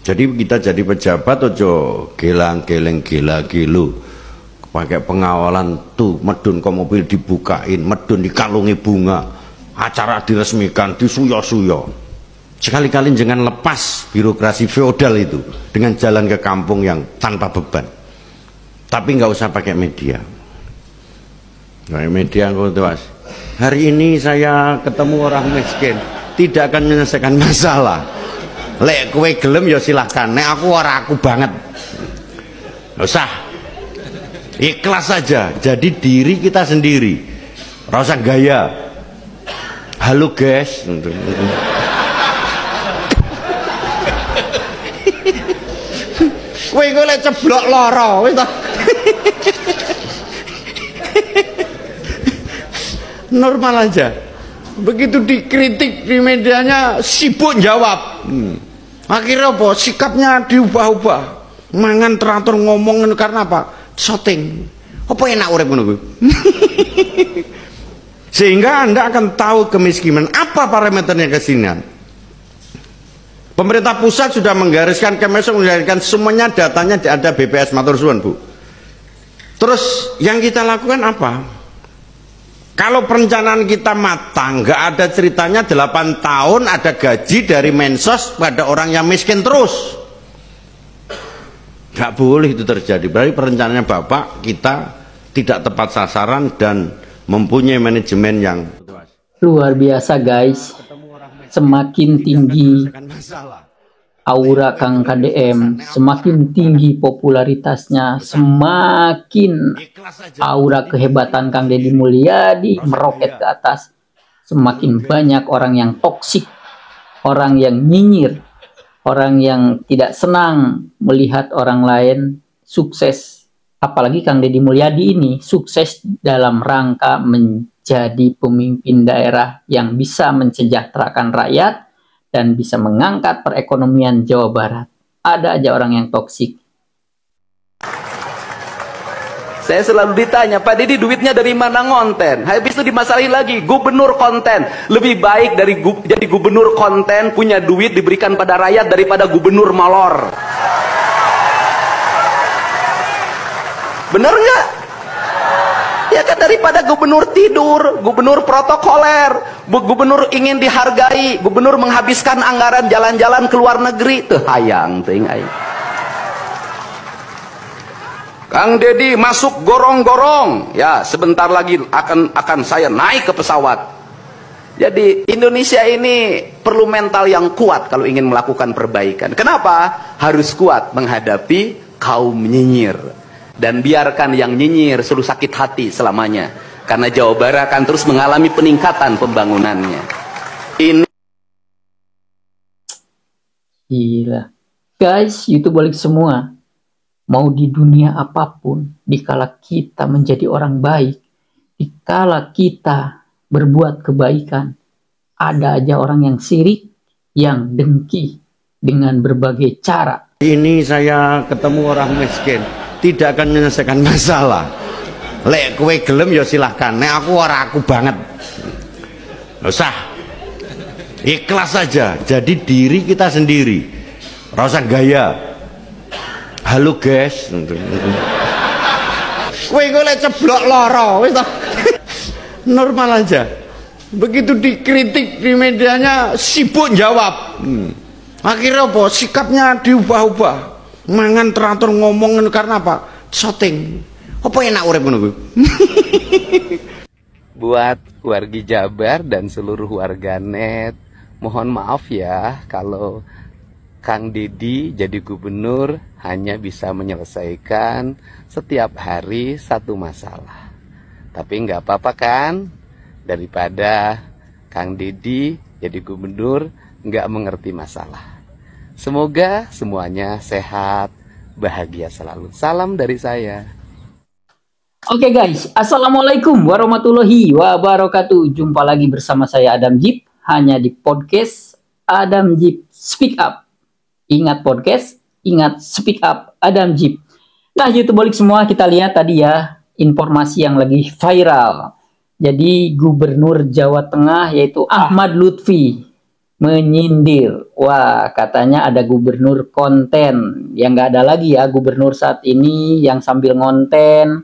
Jadi kita jadi pejabat ojo gelang-geleng gila-gilu pakai pengawalan tuh medun ke mobil dibukain, medun dikalungi bunga, acara diresmikan, disuyo-suyo. Sekali-kali jangan lepas birokrasi feodal itu dengan jalan ke kampung yang tanpa beban. Tapi nggak usah pakai media. Pakai media mas. Hari ini saya ketemu orang miskin, tidak akan menyelesaikan masalah. Lek kowe gelem ya silahkan, nek aku ora aku banget. Nggak usah. Ikhlas saja, jadi diri kita sendiri. Ora usah gaya. Halo guys. Kowe lek ceblok lara wis ta. Normal aja. Begitu dikritik di medianya sibuk jawab. Akhirnya apa? Sikapnya diubah-ubah. Mangan teratur ngomong karena apa? Shooting. Apa enak urip ngono kuwi? Sehingga Anda akan tahu kemiskinan. Apa parameternya kesinian? Pemerintah pusat sudah menggariskan, Kemensos menggariskan semuanya datanya ada BPS matur suwun, Bu. Terus yang kita lakukan apa? Kalau perencanaan kita matang, nggak ada ceritanya 8 tahun ada gaji dari Mensos pada orang yang miskin terus. Nggak boleh itu terjadi. Berarti perencanaannya Bapak kita tidak tepat sasaran dan mempunyai manajemen yang luar biasa, guys. Semakin tinggi aura Kang KDM, semakin tinggi popularitasnya, semakin aura kehebatan Kang Deddy Mulyadi meroket ke atas, semakin banyak orang yang toksik, orang yang nyinyir, orang yang tidak senang melihat orang lain sukses. Apalagi Kang Deddy Mulyadi ini sukses dalam rangka menjadi pemimpin daerah yang bisa mensejahterakan rakyat dan bisa mengangkat perekonomian Jawa Barat. Ada aja orang yang toksik. Saya selalu ditanya, Pak Deddy duitnya dari mana ngonten? Habis itu dimasalahin lagi, gubernur konten. Lebih baik dari jadi gubernur konten, punya duit diberikan pada rakyat daripada gubernur molor. Bener nggak? Ya kan, daripada gubernur tidur, gubernur protokoler, gubernur ingin dihargai, gubernur menghabiskan anggaran jalan-jalan ke luar negeri, tuh hayang ting aing. Kang Deddy masuk gorong-gorong, ya sebentar lagi akan saya naik ke pesawat. Jadi Indonesia ini perlu mental yang kuat kalau ingin melakukan perbaikan. Kenapa? Harus kuat menghadapi kaum nyinyir. Dan biarkan yang nyinyir selalu sakit hati selamanya. Karena Jawa Barat akan terus mengalami peningkatan pembangunannya. Ini gila. Guys, YouTube balik semua. Mau di dunia apapun, dikala kita menjadi orang baik, dikala kita berbuat kebaikan, ada aja orang yang sirik, yang dengki dengan berbagai cara. ini saya ketemu orang miskin, tidak akan menyelesaikan masalah. Lek kowe gelem ya silahkan, nek aku ora aku banget. Nggak usah. Ikhlas saja, jadi diri kita sendiri. Rasa gaya. Halo guys. Kowe lek ceblok lara wis ta. Normal aja. Begitu dikritik di medianya sibuk jawab. Akhirnya apa? Sikapnya diubah-ubah. Mangan teratur ngomong karena apa? Shooting. Apa enak urip ngono kuwi? buat wargi Jabar dan seluruh warganet, mohon maaf ya kalau Kang Deddy jadi gubernur hanya bisa menyelesaikan setiap hari satu masalah. Tapi nggak apa-apa kan, daripada Kang Deddy jadi gubernur nggak mengerti masalah. Semoga semuanya sehat, bahagia selalu. Salam dari saya. Oke guys, assalamualaikum warahmatullahi wabarakatuh. Jumpa lagi bersama saya Adam Jeep, hanya di podcast Adam Jeep Speak Up. Ingat podcast, ingat Speak Up Adam Jeep. Nah, YouTube balik semua, kita lihat tadi ya informasi yang lagi viral. Jadi Gubernur Jawa Tengah yaitu Ahmad Lutfi menyindir. Wah, katanya ada gubernur konten. Yang nggak ada lagi ya gubernur saat ini yang sambil ngonten,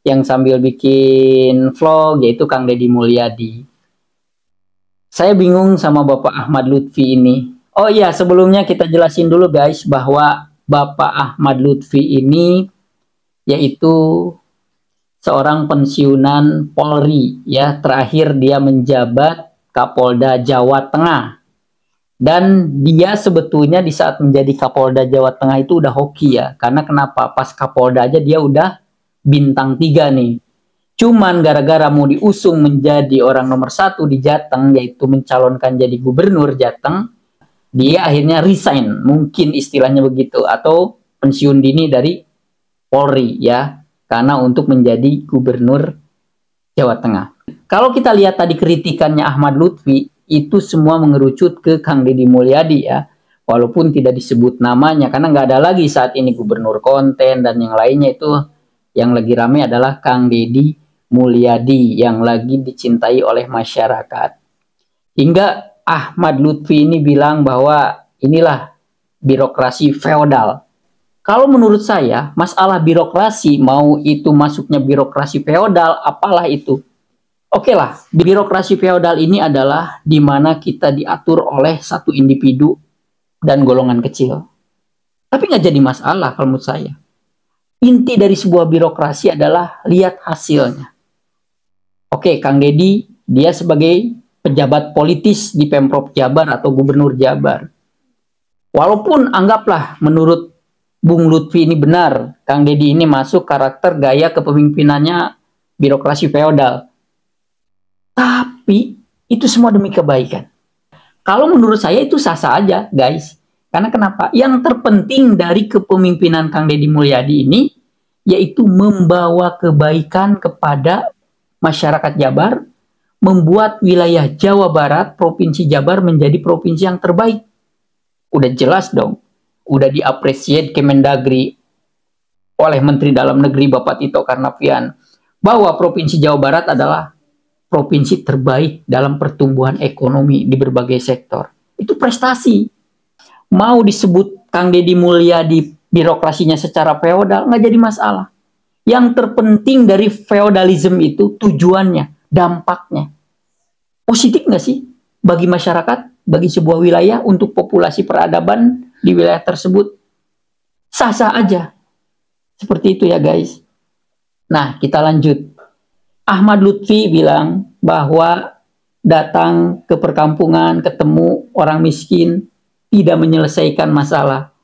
yang sambil bikin vlog, yaitu Kang Deddy Mulyadi. Saya bingung sama Bapak Ahmad Lutfi ini. Oh iya, sebelumnya kita jelasin dulu guys bahwa Bapak Ahmad Lutfi ini yaitu seorang pensiunan Polri ya. Terakhir dia menjabat Kapolda Jawa Tengah. Dan dia sebetulnya di saat menjadi Kapolda Jawa Tengah itu udah hoki ya. Karena kenapa? Pas Kapolda aja dia udah bintang 3 nih. Cuman gara-gara mau diusung menjadi orang nomor 1 di Jateng, yaitu mencalonkan jadi gubernur Jateng, dia akhirnya resign, mungkin istilahnya begitu, atau pensiun dini dari Polri ya, karena untuk menjadi gubernur Jawa Tengah. Kalau kita lihat tadi kritikannya Ahmad Lutfi, itu semua mengerucut ke Kang Deddy Mulyadi ya, walaupun tidak disebut namanya, karena nggak ada lagi saat ini gubernur konten dan yang lainnya. Itu yang lagi rame adalah Kang Deddy Mulyadi yang lagi dicintai oleh masyarakat. Hingga Ahmad Lutfi ini bilang bahwa inilah birokrasi feodal. Kalau menurut saya, masalah birokrasi, mau itu masuknya birokrasi feodal, apalah itu. Oke lah, birokrasi feodal ini adalah di mana kita diatur oleh satu individu dan golongan kecil. Tapi nggak jadi masalah kalau menurut saya. Inti dari sebuah birokrasi adalah lihat hasilnya. Oke, Kang Deddy, dia sebagai pejabat politis di Pemprov Jabar atau Gubernur Jabar. Walaupun anggaplah menurut Bung Lutfi ini benar, Kang Deddy ini masuk karakter gaya kepemimpinannya birokrasi feodal. Tapi itu semua demi kebaikan. Kalau menurut saya itu sah-sah aja guys. Karena kenapa? Yang terpenting dari kepemimpinan Kang Deddy Mulyadi ini yaitu membawa kebaikan kepada masyarakat Jabar, membuat wilayah Jawa Barat, Provinsi Jabar menjadi provinsi yang terbaik. Udah jelas dong. Udah diapresiasi Kemendagri oleh Menteri Dalam Negeri Bapak Tito Karnavian bahwa Provinsi Jawa Barat adalah provinsi terbaik dalam pertumbuhan ekonomi di berbagai sektor. Itu prestasi. Mau disebut Kang Deddy Mulyadi birokrasinya secara feodal, nggak jadi masalah. Yang terpenting dari feodalisme itu tujuannya, dampaknya. Positif nggak sih bagi masyarakat, bagi sebuah wilayah, untuk populasi peradaban di wilayah tersebut? Sah-sah aja. Seperti itu ya guys. Nah, kita lanjut. Ahmad Lutfi bilang bahwa datang ke perkampungan, ketemu orang miskin, tidak menyelesaikan masalah.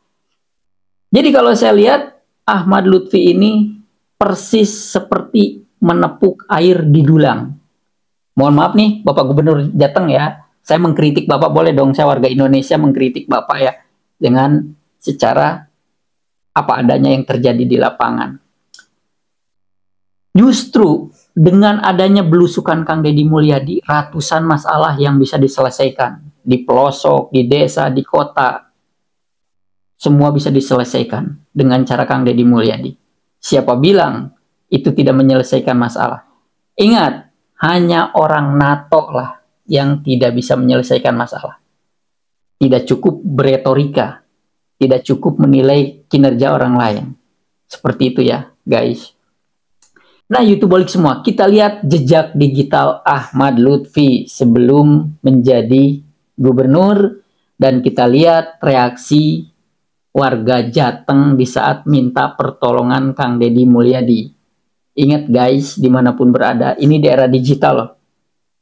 Jadi kalau saya lihat, Ahmad Lutfi ini persis seperti menepuk air di dulang. Mohon maaf nih, Bapak Gubernur Jateng ya, saya mengkritik Bapak, boleh dong, saya warga Indonesia mengkritik Bapak ya, dengan secara apa adanya yang terjadi di lapangan. Justru dengan adanya belusukan Kang Deddy Mulyadi, ratusan masalah yang bisa diselesaikan di pelosok, di desa, di kota, semua bisa diselesaikan dengan cara Kang Deddy Mulyadi. Siapa bilang itu tidak menyelesaikan masalah? Ingat, hanya orang NATO lah yang tidak bisa menyelesaikan masalah. Tidak cukup beretorika, tidak cukup menilai kinerja orang lain. Seperti itu ya guys. Nah, YouTube balik semua, kita lihat jejak digital Ahmad Lutfi sebelum menjadi gubernur, dan kita lihat reaksi warga Jateng di saat minta pertolongan Kang Deddy Mulyadi. Ingat guys, dimanapun berada, ini di era digital loh.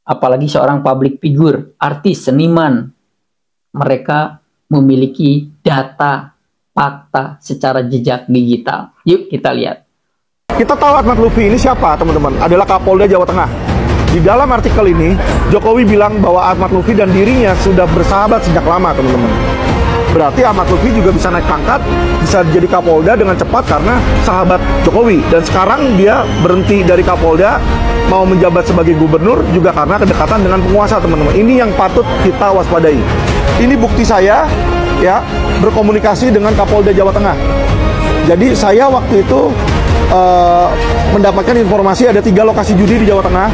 Apalagi seorang public figure, artis, seniman, mereka memiliki data, fakta secara jejak digital. Yuk kita lihat. Kita tahu Ahmad Lutfi ini siapa, teman-teman? Adalah Kapolda Jawa Tengah. Di dalam artikel ini, Jokowi bilang bahwa Ahmad Lutfi dan dirinya sudah bersahabat sejak lama, teman-teman. Berarti Ahmad Lutfi juga bisa naik pangkat, bisa jadi Kapolda dengan cepat karena sahabat Jokowi. Dan sekarang dia berhenti dari Kapolda, mau menjabat sebagai gubernur juga karena kedekatan dengan penguasa, teman-teman. Ini yang patut kita waspadai. Ini bukti saya, ya, berkomunikasi dengan Kapolda Jawa Tengah. Jadi saya waktu itu mendapatkan informasi ada 3 lokasi judi di Jawa Tengah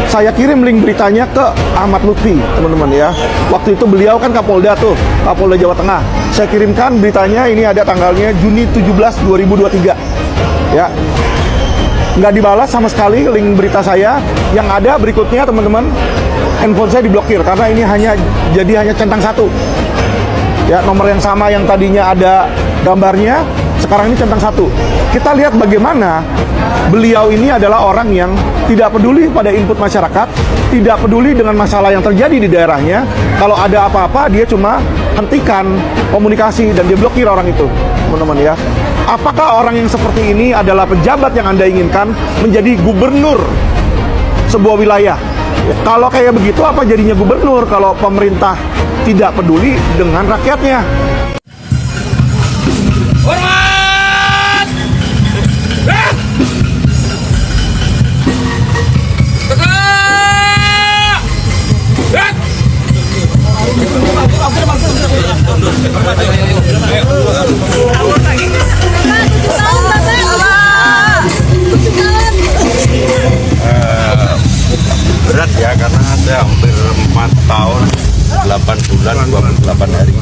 Saya kirim link beritanya ke Ahmad Lutfi, teman-teman ya. Waktu itu beliau kan Kapolda tuh, Kapolda Jawa Tengah. Saya kirimkan beritanya, ini ada tanggalnya Juni 17, 2023. Ya. Nggak dibalas sama sekali link berita saya. Yang ada berikutnya, teman-teman, handphone saya diblokir karena ini hanya centang satu. Ya, nomor yang sama yang tadinya ada gambarnya, sekarang ini centang satu. Kita lihat bagaimana beliau ini adalah orang yang tidak peduli pada input masyarakat, tidak peduli dengan masalah yang terjadi di daerahnya. Kalau ada apa-apa, dia cuma hentikan komunikasi dan dia blokir orang itu, teman-teman ya. Apakah orang yang seperti ini adalah pejabat yang Anda inginkan menjadi gubernur sebuah wilayah? Ya, kalau kayak begitu, apa jadinya gubernur kalau pemerintah tidak peduli dengan rakyatnya? Hormat! Berat ya, karena saya hampir 4 tahun 8 bulan 28 hari.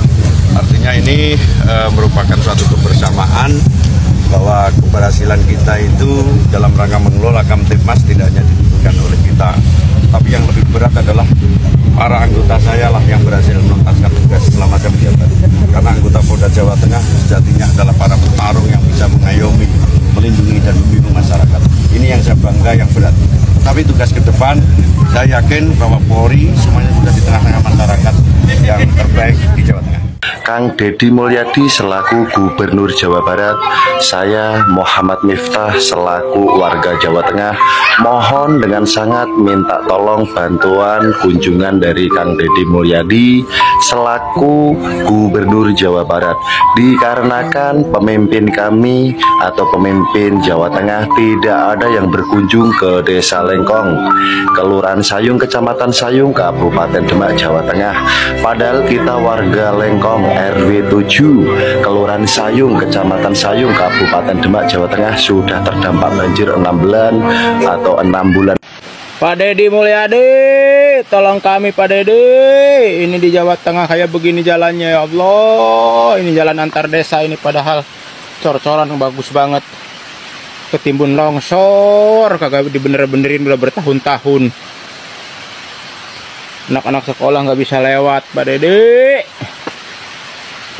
Artinya ini merupakan suatu kebersamaan bahwa keberhasilan kita itu dalam rangka mengelola Kamtibmas tidak hanya ditentukan oleh kita, tapi yang lebih berat adalah para anggota saya lah yang berhasil menuntaskan tugas selama saya menjabat. Karena anggota Polda Jawa Tengah sejatinya adalah para petarung yang bisa mengayomi, melindungi dan membimbing masyarakat. Ini yang saya bangga, yang berat. Tapi tugas ke depan, saya yakin bahwa Polri semuanya sudah di tengah-tengah masyarakat yang terbaik di Jawa Tengah. Kang Deddy Mulyadi selaku Gubernur Jawa Barat, saya Muhammad Miftah selaku warga Jawa Tengah mohon dengan sangat minta tolong bantuan kunjungan dari Kang Deddy Mulyadi selaku Gubernur Jawa Barat, dikarenakan pemimpin kami atau pemimpin Jawa Tengah tidak ada yang berkunjung ke Desa Lengkong, Kelurahan Sayung, Kecamatan Sayung, Kabupaten Demak, Jawa Tengah. Padahal kita warga Lengkong RW 7 Kelurahan Sayung, Kecamatan Sayung, Kabupaten Demak, Jawa Tengah sudah terdampak banjir 6 bulan atau 6 bulan. Pak Deddy Mulyadi, tolong kami Pak Deddy. Ini di Jawa Tengah kayak begini jalannya, ya Allah. Ini jalan antar desa ini padahal cor-coran bagus banget. Ketimbun longsor, kagak dibener-benerin udah bertahun-tahun. Anak-anak sekolah nggak bisa lewat, Pak Deddy.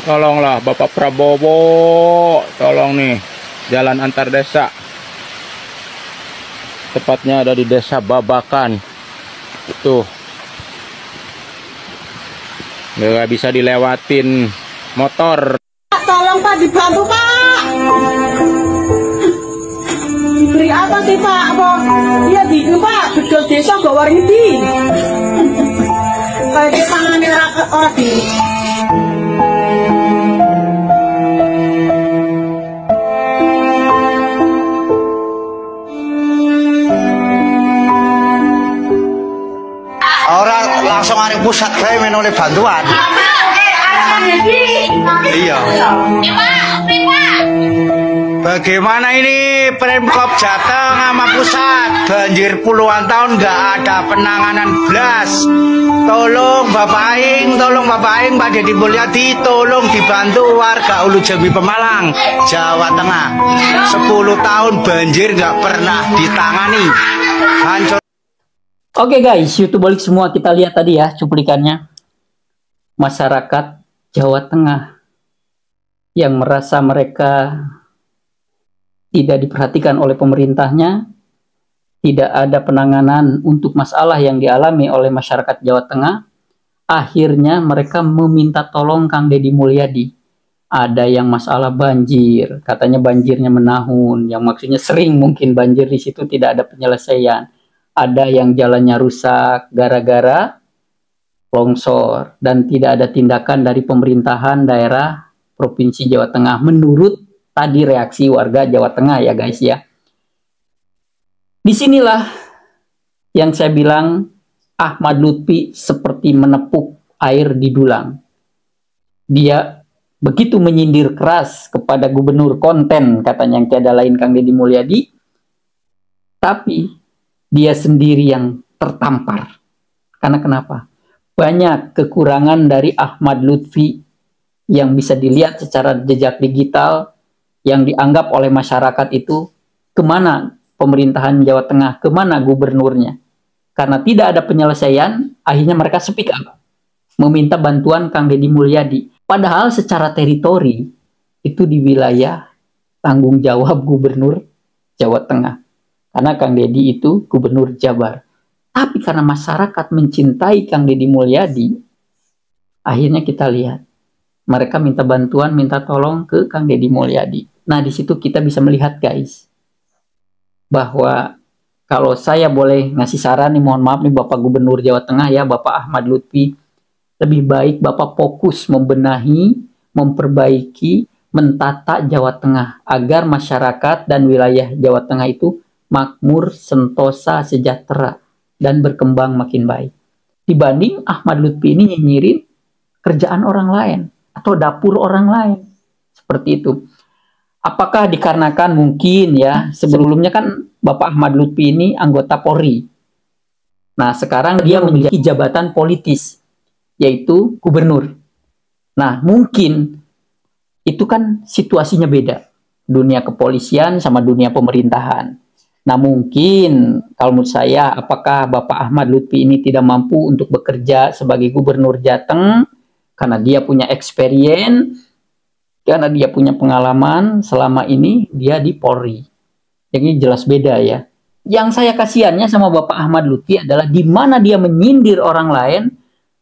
Tolonglah Bapak Prabowo, tolong nih jalan antar desa. Tepatnya ada di Desa Babakan. Tuh. Nggak bisa dilewatin motor. Tolong Pak, dibantu Pak. Diberi apa sih Pak? Apa? Iya di Pak, betul desa Gawar ini. Kayak tangannya orang di. Orang langsung hari pusat saya menoleh bantuan. Iya. Bagaimana ini Pemkab Jateng sama pusat? Banjir puluhan tahun nggak ada penanganan blas. Tolong Bapak Aing, Pak Deddy Mulyadi, tolong dibantu warga Ulu Jambi Pemalang, Jawa Tengah. 10 tahun banjir nggak pernah ditangani. Hancur. Oke guys, YouTube balik semua, kita lihat tadi ya cuplikannya. Masyarakat Jawa Tengah yang merasa mereka tidak diperhatikan oleh pemerintahnya, tidak ada penanganan untuk masalah yang dialami oleh masyarakat Jawa Tengah, akhirnya mereka meminta tolong Kang Deddy Mulyadi. Ada yang masalah banjir, katanya banjirnya menahun, yang maksudnya sering mungkin banjir di situ tidak ada penyelesaian. Ada yang jalannya rusak gara-gara longsor dan tidak ada tindakan dari pemerintahan daerah Provinsi Jawa Tengah menurut tadi reaksi warga Jawa Tengah ya guys ya. Disinilah yang saya bilang Ahmad Lutfi seperti menepuk air di dulang. Dia begitu menyindir keras kepada gubernur konten katanya yang tiada lain Kang Deddy Mulyadi, tapi dia sendiri yang tertampar. Karena kenapa? Banyak kekurangan dari Ahmad Lutfi yang bisa dilihat secara jejak digital yang dianggap oleh masyarakat itu kemana pemerintahan Jawa Tengah, kemana gubernurnya. Karena tidak ada penyelesaian, akhirnya mereka speak up, meminta bantuan Kang Deddy Mulyadi. Padahal secara teritori itu di wilayah tanggung jawab gubernur Jawa Tengah. Karena Kang Deddy itu gubernur Jabar. Tapi karena masyarakat mencintai Kang Deddy Mulyadi, akhirnya kita lihat mereka minta bantuan, minta tolong ke Kang Deddy Mulyadi. Nah, di situ kita bisa melihat guys, bahwa kalau saya boleh ngasih saran nih, mohon maaf nih Bapak Gubernur Jawa Tengah ya, Bapak Ahmad Lutfi, lebih baik Bapak fokus membenahi, memperbaiki, mentata Jawa Tengah agar masyarakat dan wilayah Jawa Tengah itu makmur, sentosa, sejahtera, dan berkembang makin baik. Dibanding Ahmad Lutfi ini nyinyirin kerjaan orang lain atau dapur orang lain. Seperti itu. Apakah dikarenakan mungkin ya, sebelumnya kan Bapak Ahmad Lutfi ini anggota Polri. Nah, sekarang dia memiliki jabatan politis, yaitu gubernur. Nah, mungkin itu kan situasinya beda. Dunia kepolisian sama dunia pemerintahan. Nah, mungkin kalau menurut saya, apakah Bapak Ahmad Lutfi ini tidak mampu untuk bekerja sebagai gubernur Jateng karena dia punya experience, karena dia punya pengalaman selama ini dia di Polri. Jadi jelas beda ya. Yang saya kasihannya sama Bapak Ahmad Lutfi adalah di mana dia menyindir orang lain,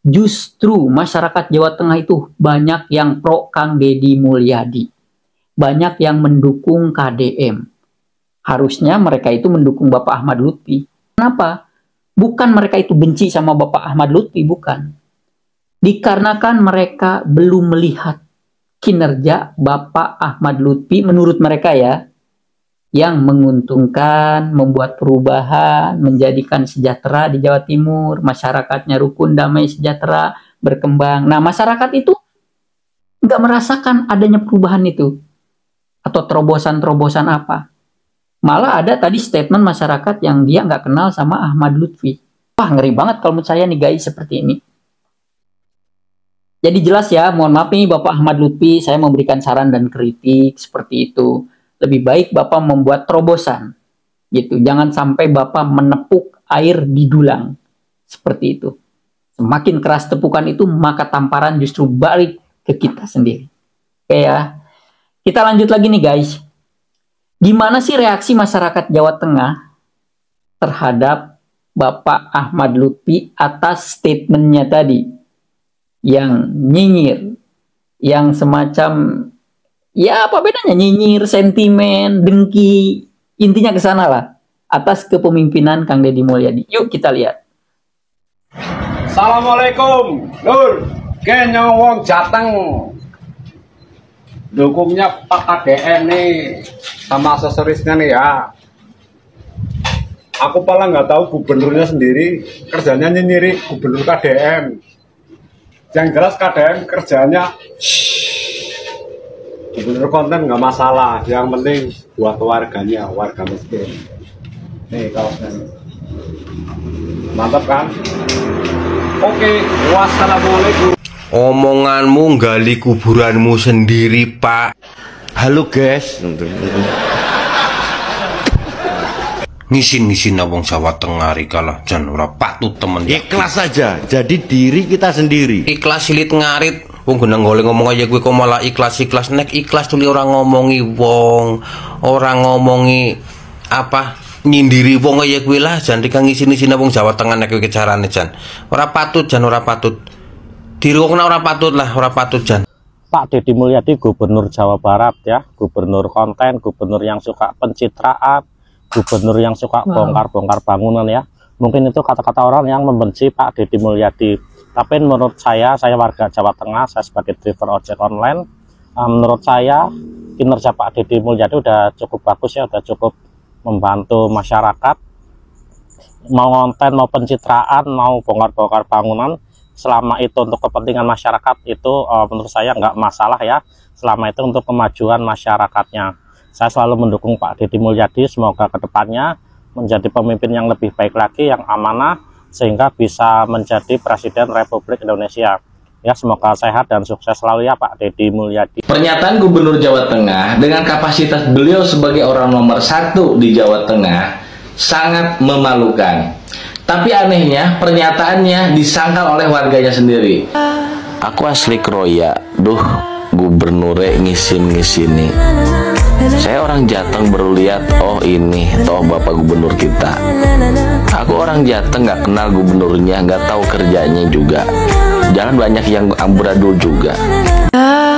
justru masyarakat Jawa Tengah itu banyak yang pro Kang Deddy Mulyadi. Banyak yang mendukung KDM. Harusnya mereka itu mendukung Bapak Ahmad Lutfi. Kenapa? Bukan mereka itu benci sama Bapak Ahmad Lutfi, bukan. Dikarenakan mereka belum melihat kinerja Bapak Ahmad Lutfi menurut mereka ya, yang menguntungkan, membuat perubahan, menjadikan sejahtera di Jawa Timur, masyarakatnya rukun, damai, sejahtera, berkembang. Nah, masyarakat itu nggak merasakan adanya perubahan itu. Atau terobosan-terobosan apa. Malah ada tadi statement masyarakat yang dia nggak kenal sama Ahmad Lutfi. Wah, ngeri banget kalau menurut saya nih guys, seperti ini. Jadi jelas ya, mohon maaf nih Bapak Ahmad Lutfi, saya memberikan saran dan kritik seperti itu. Lebih baik Bapak membuat terobosan, gitu. Jangan sampai Bapak menepuk air di dulang, seperti itu. Semakin keras tepukan itu, maka tamparan justru balik ke kita sendiri. Oke ya, kita lanjut lagi nih guys. Gimana sih reaksi masyarakat Jawa Tengah terhadap Bapak Ahmad Lutfi atas statementnya tadi? Yang nyinyir, yang semacam, ya apa bedanya nyinyir, sentimen, dengki, intinya ke sana lah, atas kepemimpinan Kang Deddy Mulyadi. Yuk kita lihat. Assalamualaikum, Nur, kayaknya wong Jateng, dukungnya Pak KDM nih, sama aksesorisnya nih ya. Aku paling nggak tahu gubernurnya sendiri, kerjanya nyinyirin gubernur KDM. Yang jelas KDM kerjanya gubernur konten nggak masalah, yang penting buat keluarganya, warga miskin. Nih kaosnya, mantap kan? Oke, wassalamualaikum. Omonganmu gali kuburanmu sendiri, Pak. Halo guys. Ngisin wong Jawa Tengah rikalah jan ora patut temen. Ikhlas saja, jadi diri kita sendiri. Ikhlas silit ngarit. Wong gendang golek ngomong aja gue kok malah ikhlas nek ikhlas tuli orang ngomongi wong, orang ngomongi apa nyindiri wong aja gue lah jan rika ngisin wong Jawa Tengah nek kowe carane jan. Ora patut jan, ora patut. Diri wong ora patut lah, ora patut jan. Pak Deddy Mulyadi gubernur Jawa Barat ya, gubernur konten, gubernur yang suka pencitraan, gubernur yang suka bongkar-bongkar bangunan ya. Mungkin itu kata-kata orang yang membenci Pak Deddy Mulyadi. Tapi menurut saya warga Jawa Tengah, saya sebagai driver ojek online, menurut saya kinerja Pak Deddy Mulyadi udah cukup bagus ya, udah cukup membantu masyarakat. Mau konten, mau pencitraan, mau bongkar-bongkar bangunan, selama itu untuk kepentingan masyarakat itu menurut saya nggak masalah ya. Selama itu untuk kemajuan masyarakatnya. Saya selalu mendukung Pak Deddy Mulyadi, semoga kedepannya menjadi pemimpin yang lebih baik lagi, yang amanah, sehingga bisa menjadi Presiden Republik Indonesia. Ya, semoga sehat dan sukses selalu ya Pak Deddy Mulyadi. Pernyataan Gubernur Jawa Tengah dengan kapasitas beliau sebagai orang nomor 1 di Jawa Tengah sangat memalukan. Tapi anehnya pernyataannya disangkal oleh warganya sendiri. Aku asli Kroya, duh gubernure ngisin-ngisini. Saya orang Jateng baru lihat, oh ini toh bapak gubernur kita. Aku orang Jateng nggak kenal gubernurnya, nggak tahu kerjanya juga. Jangan banyak yang amburadul juga.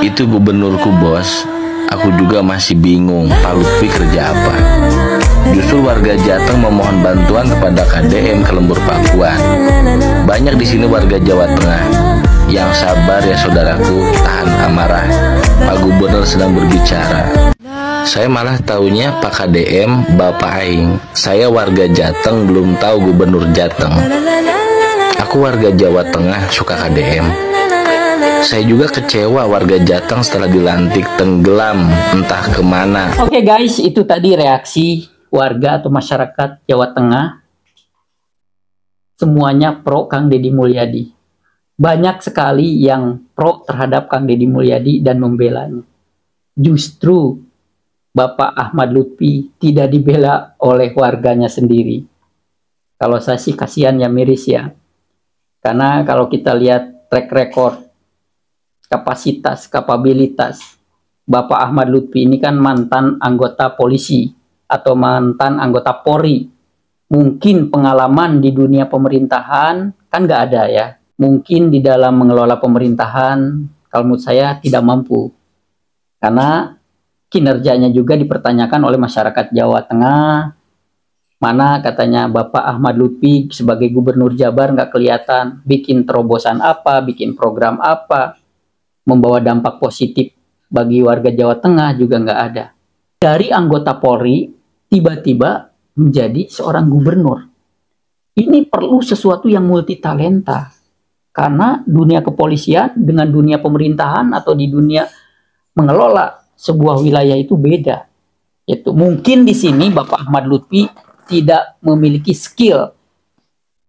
Itu gubernurku bos. Aku juga masih bingung Pak Lutfi kerja apa. Justru warga Jateng memohon bantuan kepada KDM ke Lembur Pakuan. Banyak di sini warga Jawa Tengah. Yang sabar ya saudaraku, tahan amarah. Pak Gubernur sedang berbicara. Saya malah taunya Pak KDM, Bapak Aing. Saya warga Jateng, belum tahu Gubernur Jateng. Aku warga Jawa Tengah, suka KDM. Saya juga kecewa warga Jateng setelah dilantik tenggelam entah kemana. Oke guys, itu tadi reaksi warga atau masyarakat Jawa Tengah. Semuanya pro Kang Deddy Mulyadi. Banyak sekali yang pro terhadap Kang Deddy Mulyadi dan membelanya. Justru Bapak Ahmad Lutfi tidak dibela oleh warganya sendiri. Kalau saya sih kasihan ya, miris ya. Karena kalau kita lihat track record, kapasitas, kapabilitas Bapak Ahmad Lutfi ini kan mantan anggota polisi atau mantan anggota Polri. Mungkin pengalaman di dunia pemerintahan kan nggak ada ya. Mungkin di dalam mengelola pemerintahan kalau menurut saya tidak mampu. Karena kinerjanya juga dipertanyakan oleh masyarakat Jawa Tengah. Mana katanya Bapak Ahmad Lutfi sebagai gubernur Jabar nggak kelihatan. Bikin terobosan apa, bikin program apa. Membawa dampak positif bagi warga Jawa Tengah juga nggak ada. Dari anggota Polri tiba-tiba menjadi seorang gubernur. Ini perlu sesuatu yang multitalenta. Karena dunia kepolisian dengan dunia pemerintahan atau di dunia mengelola sebuah wilayah itu beda. Itu mungkin di sini Bapak Ahmad Lutfi tidak memiliki skill.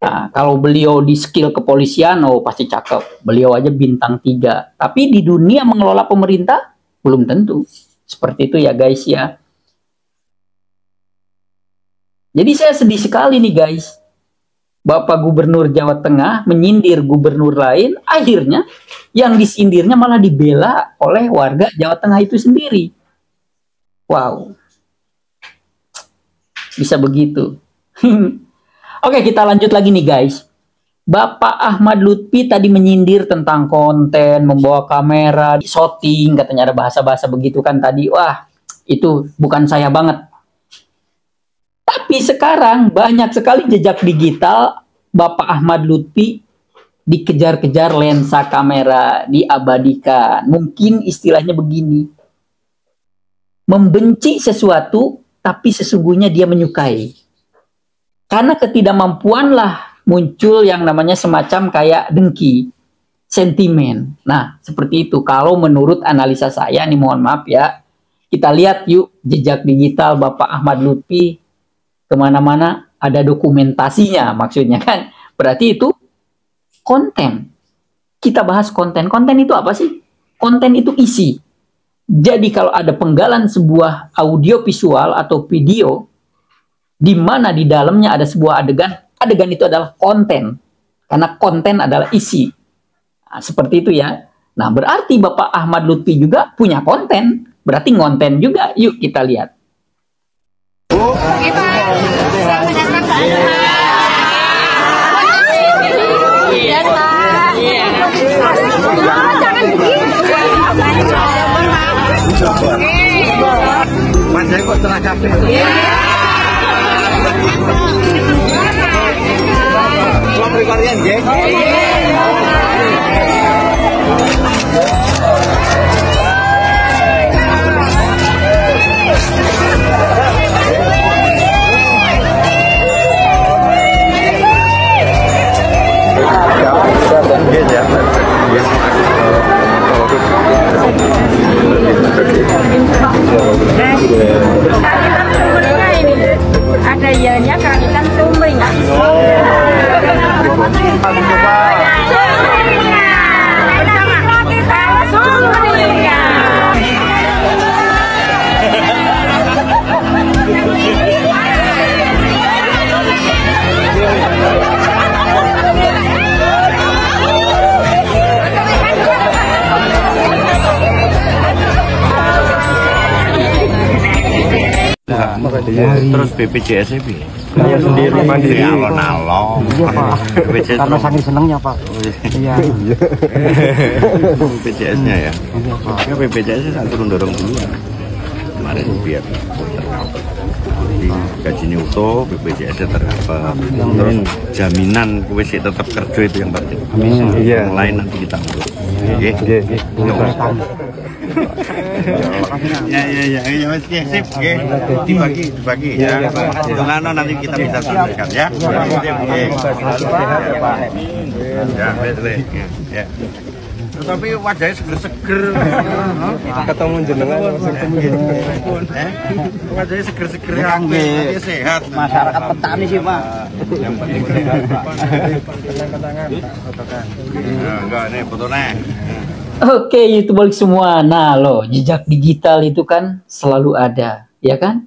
Nah, kalau beliau di skill kepolisian, oh pasti cakep. Beliau aja bintang 3. Tapi di dunia mengelola pemerintah belum tentu. Seperti itu ya guys ya. Jadi saya sedih sekali nih guys. Bapak Gubernur Jawa Tengah menyindir gubernur lain, akhirnya yang disindirnya malah dibela oleh warga Jawa Tengah itu sendiri. Wow. Bisa begitu. Oke, kita lanjut lagi nih guys. Bapak Ahmad Lutfi tadi menyindir tentang konten, membawa kamera, shooting, katanya ada bahasa-bahasa begitu kan tadi. Wah, itu bukan saya banget. Tapi sekarang banyak sekali jejak digital Bapak Ahmad Lutfi dikejar-kejar lensa kamera, diabadikan. Mungkin istilahnya begini. Membenci sesuatu, tapi sesungguhnya dia menyukai. Karena ketidakmampuanlah muncul yang namanya semacam kayak dengki, sentimen. Nah, seperti itu. Kalau menurut analisa saya, nih mohon maaf ya. Kita lihat yuk jejak digital Bapak Ahmad Lutfi. Kemana-mana ada dokumentasinya maksudnya kan. Berarti itu konten. Kita bahas konten. Konten itu apa sih? Konten itu isi. Jadi kalau ada penggalan sebuah audio visual atau video di mana di dalamnya ada sebuah adegan, adegan itu adalah konten. Karena konten adalah isi. Nah, seperti itu ya. Nah, berarti Bapak Ahmad Lutfi juga punya konten. Berarti ngonten juga. Yuk kita lihat. Mas saya kok setengah capek. Mau beli varian, nggih? Ada ianya kan ikan sumbing. Terus BPJS ini Saya sendiri mandiri. alon-alon. Iya Pak. BPJS Karena saking senangnya Pak. Iya. BPJS-nya ya. Iya Pak. Ya BPJS saya turun dorong dulu kemarin biar jadi gajinya utuh, BPJS-nya tercover. Terus jaminan kowe sih tetap kerja itu yang penting. Amin. Iya. Yang lain nanti kita urus. Oke. Ya Mas, sip, dibagi ya. Dengan nanti kita bisa sampaikan ya. Ya, betul ya. Tapi wajahnya seger-seger. Ketemu jenengan Wajahnya seger-seger, hati sehat. Masyarakat petani sih Pak. Yang penting sehat Pak. Enggak, ini fotonya. Oke, YouTuber semua. Nah, loh, jejak digital itu kan selalu ada, ya kan?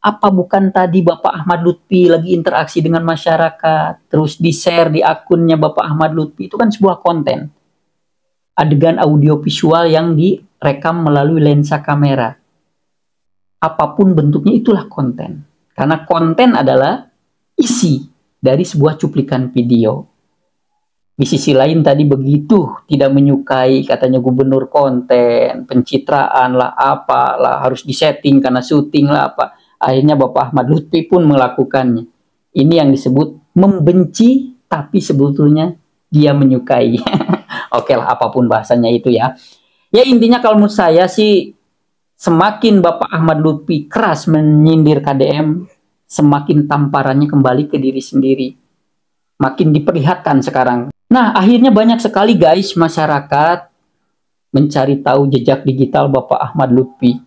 Apa bukan tadi Bapak Ahmad Lutfi lagi interaksi dengan masyarakat, terus di-share di akunnya Bapak Ahmad Lutfi, itu kan sebuah konten. Adegan audio visual yang direkam melalui lensa kamera. Apapun bentuknya itulah konten. Karena konten adalah isi dari sebuah cuplikan video. Di sisi lain tadi begitu tidak menyukai katanya gubernur konten, pencitraan lah, apalah, harus disetting karena syuting lah apa. Akhirnya Bapak Ahmad Lutfi pun melakukannya. Ini yang disebut membenci tapi sebetulnya dia menyukai. Oke lah, apapun bahasanya itu ya. Ya intinya kalau menurut saya sih semakin Bapak Ahmad Lutfi keras menyindir KDM, semakin tamparannya kembali ke diri sendiri. Makin diperlihatkan sekarang. Nah, akhirnya banyak sekali guys masyarakat mencari tahu jejak digital Bapak Ahmad Lutfi.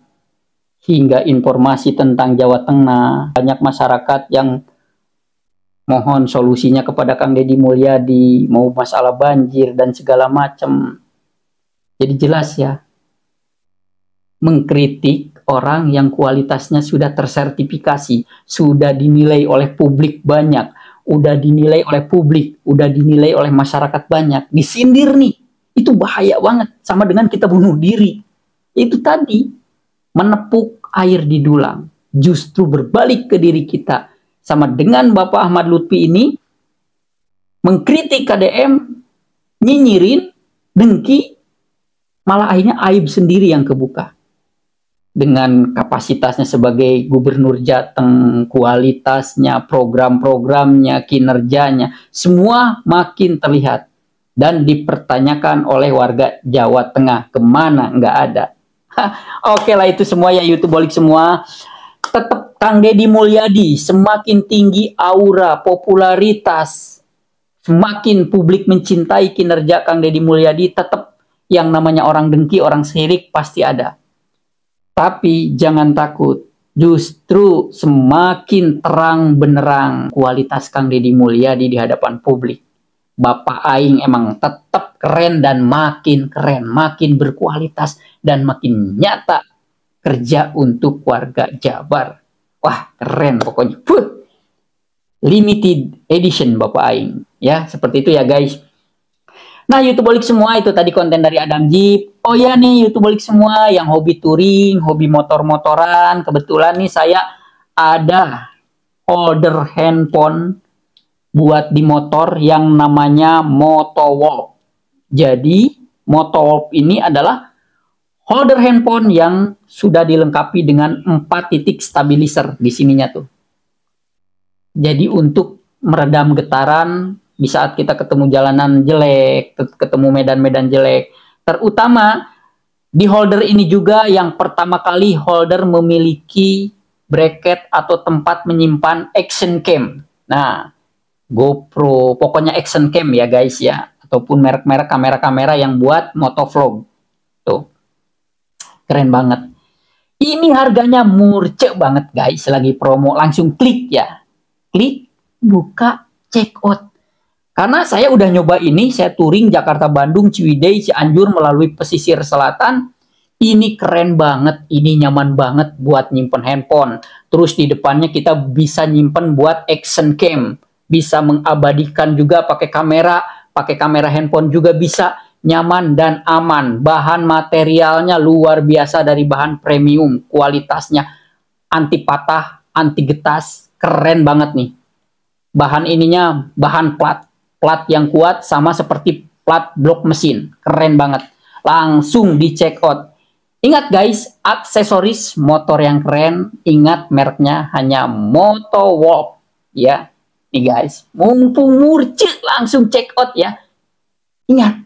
Hingga informasi tentang Jawa Tengah. Banyak masyarakat yang mohon solusinya kepada Kang Deddy Mulyadi. Mau masalah banjir dan segala macam. Jadi jelas ya. Mengkritik orang yang kualitasnya sudah tersertifikasi. Sudah dinilai oleh publik banyak. Udah dinilai oleh publik, udah dinilai oleh masyarakat banyak, disindir nih, itu bahaya banget, sama dengan kita bunuh diri. Itu tadi, menepuk air di dulang, justru berbalik ke diri kita. Sama dengan Bapak Ahmad Lutfi ini, mengkritik KDM, nyinyirin, dengki, malah akhirnya aib sendiri yang kebuka. Dengan kapasitasnya sebagai gubernur Jateng, kualitasnya, program-programnya, kinerjanya, semua makin terlihat dan dipertanyakan oleh warga Jawa Tengah. Kemana? Nggak ada. Oke lah itu semua ya YouTubeolik semua. Tetap Kang Deddy Mulyadi semakin tinggi aura, popularitas, semakin publik mencintai kinerja Kang Deddy Mulyadi, tetap yang namanya orang dengki, orang sirik pasti ada. Tapi jangan takut, justru semakin terang benerang kualitas Kang Deddy Mulyadi di hadapan publik. Bapak Aing emang tetap keren dan makin keren, makin berkualitas dan makin nyata kerja untuk warga Jabar. Wah keren pokoknya. Limited edition Bapak Aing. Ya seperti itu ya guys. Nah YouTubeolik semua itu tadi konten dari Adam Jeep. Oh ya nih YouTubeolik semua yang hobi touring, hobi motor-motoran. Kebetulan nih saya ada holder handphone buat di motor yang namanya Motowolf. Jadi Motowolf ini adalah holder handphone yang sudah dilengkapi dengan 4 titik stabilizer di sininya tuh. Jadi untuk meredam getaran di saat kita ketemu jalanan jelek, ketemu medan-medan jelek. Terutama di holder ini juga yang pertama kali holder memiliki bracket atau tempat menyimpan action cam. Nah, GoPro, pokoknya action cam ya guys ya. Ataupun merek-merek kamera-kamera yang buat motovlog. Tuh, keren banget. Ini harganya murce banget guys, lagi promo. Langsung klik ya. Klik, buka, check out. Karena saya udah nyoba ini, saya touring Jakarta, Bandung, Ciwidey, Cianjur melalui pesisir selatan. Ini keren banget, ini nyaman banget buat nyimpen handphone. Terus di depannya kita bisa nyimpen buat action cam. Bisa mengabadikan juga pakai kamera handphone juga bisa. Nyaman dan aman. Bahan materialnya luar biasa, dari bahan premium. Kualitasnya anti patah, anti getas. Keren banget nih. Bahan ininya bahan plat. Plat yang kuat sama seperti plat blok mesin. Keren banget. Langsung di check out. Ingat guys, aksesoris motor yang keren. Ingat mereknya hanya Motowalk. Ya, nih guys. Mumpung murce, langsung check out ya. Ingat.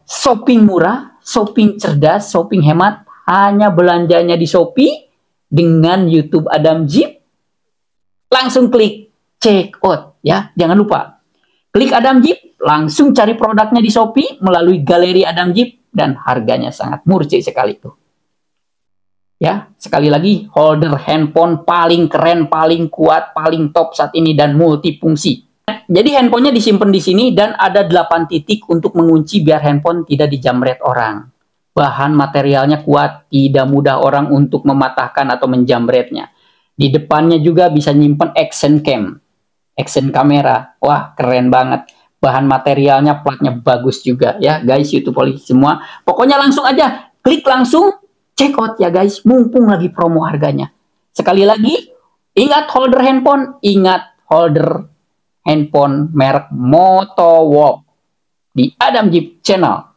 Shopping murah, shopping cerdas, shopping hemat, hanya belanjanya di Shopee dengan YouTube Adam Jeep. Langsung klik check out ya, jangan lupa. Klik Adam Jeep, langsung cari produknya di Shopee melalui galeri Adam Jeep dan harganya sangat murce sekali tuh. Ya, sekali lagi holder handphone paling keren, paling kuat, paling top saat ini dan multifungsi. Jadi handphonenya disimpan di sini dan ada 8 titik untuk mengunci biar handphone tidak dijamret orang. Bahan materialnya kuat, tidak mudah orang untuk mematahkan atau menjamretnya. Di depannya juga bisa nyimpen action cam, action kamera. Wah, keren banget. Bahan materialnya, platnya bagus juga ya guys, YouTube semua. Pokoknya langsung aja, klik langsung, check out ya guys. Mumpung lagi promo harganya. Sekali lagi, ingat holder handphone, ingat holder handphone merek Motowalk di Adam Jeep Channel.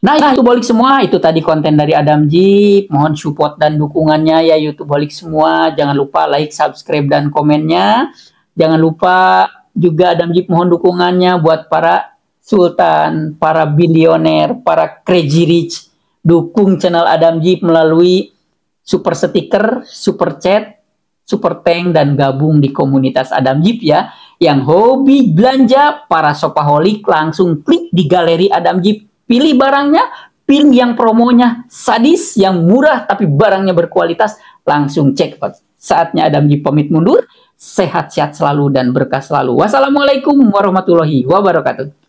Nah, YouTube balik semua, itu tadi konten dari Adam Jeep. Mohon support dan dukungannya ya YouTube balik semua. Jangan lupa like, subscribe, dan komennya. Jangan lupa juga Adam Jeep mohon dukungannya buat para sultan, para bilioner, para crazy rich. Dukung channel Adam Jeep melalui super sticker, super chat, super thank, dan gabung di komunitas Adam Jeep ya. Yang hobi belanja, para shopaholic, langsung klik di galeri Adam Jeep. Pilih barangnya, pilih yang promonya sadis, yang murah tapi barangnya berkualitas. Langsung check out. Saatnya Adam Jeep pamit mundur. Sehat-sehat selalu dan berkah selalu. Wassalamualaikum warahmatullahi wabarakatuh.